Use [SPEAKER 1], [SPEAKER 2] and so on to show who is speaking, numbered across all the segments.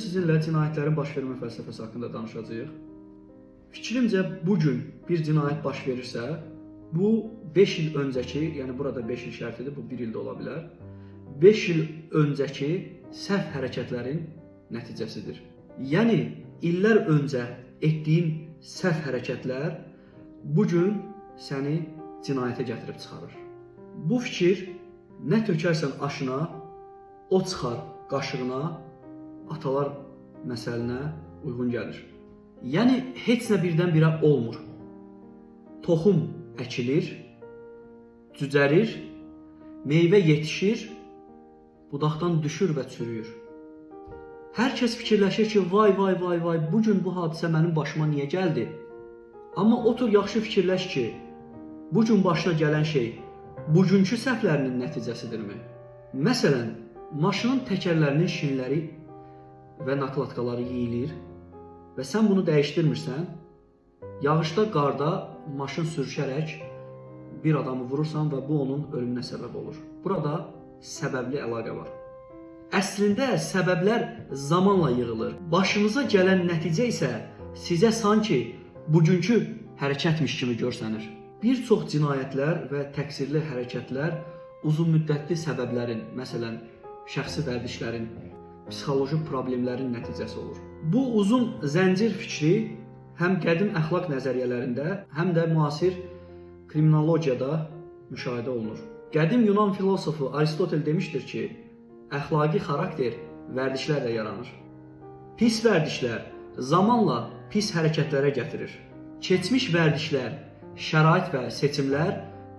[SPEAKER 1] sizinlə cinayətlərin baş vermə fəlsəfəsi haqqında danışacağıq. Fikrimcə bugün bir cinayət baş verirsə, bu 5 il öncəki, yəni burada 5 il şərtidir, bu 1 ildə ola bilər. 5 il öncəki səhv hərəkətlərin nəticəsidir. Yəni illər öncə etdiyin səhv hərəkətlər bugün səni cinayətə gətirib çıxarır. Bu fikir nə tökərsən aşına, o çıxar qaşığına, atalar məsəlinə uyğun gəlir. Yəni heç nə birdən-birə olmur. Toxum əkilir, cücərir, meyvə yetişir, budaqdan düşür və çürüyür. Hər kəs fikirləşir ki, vay, bugün bu hadisə mənim başıma niyə gəldi? Amma otur yaxşı fikirləş ki, bugün başına gələn şey bugünkü səhvlərinin nəticəsidirmi? Məsələn, maşının təkərlərinin şinləri və nakladkaları yeyilir və sən bunu dəyişdirmirsən, yağışda, qarda maşın sürüşərək bir adamı vurursan və bu onun ölümünə səbəb olur. Burada səbəbli əlaqə var. Əslində səbəblər zamanla yığılır. Başınıza gələn nəticə isə sizə sanki bugünkü hərəkətmiş kimi görsənir. Bir çox cinayətlər və təqsirli hərəkətlər uzun müddətli səbəblərin, məsələn, şəxsi vərdişlərin, psixoloji problemlərin nəticəsi olur. Bu uzun zəncir fikri həm qədim əxlaq nəzəriyyələrində, həm də müasir kriminologiyada müşahidə olunur. Qədim Yunan filosofu Aristotel demişdir ki, əxlaqi xarakter vərdişlərlə yaranır. Pis vərdişlər zamanla pis hərəkətlərə gətirir. Keçmiş vərdişlər, şərait və seçimlər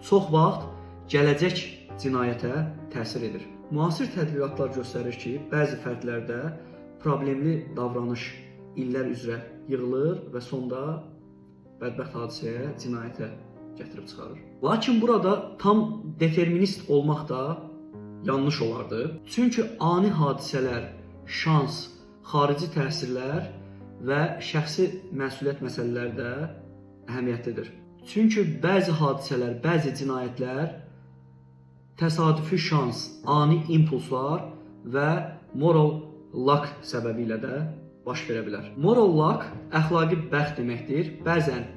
[SPEAKER 1] çox vaxt gələcək cinayətə təsir edir. Müasir tədqiqatlar göstərir ki, bəzi fərdlərdə problemli davranış illər üzrə yığılır və sonda bədbəxt hadisəyə, cinayətə gətirib çıxarır. Lakin burada tam determinist olmaq da yanlış olardı. Çünki ani hadisələr, şans, xarici təsirlər və şəxsi məsuliyyət məsələləri də əhəmiyyətlidir. Çünki bəzi hadisələr, bəzi cinayətlər təsadüfi şans, ani impulslar və moral luck səbəbilə də baş verə bilər. Moral luck əxlaqi bəxt deməkdir. Bəzən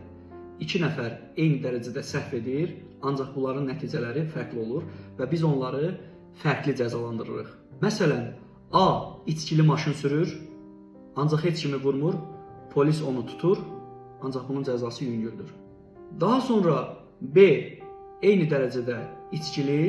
[SPEAKER 1] iki nəfər eyni dərəcədə səhv edir, ancaq bunların nəticələri fərqli olur və biz onları fərqli cəzalandırırıq. Məsələn, A içkili maşın sürür, ancaq heç kimi vurmur, polis onu tutur, ancaq bunun cəzası yüngüldür. Daha sonra B eyni dərəcədə içkili,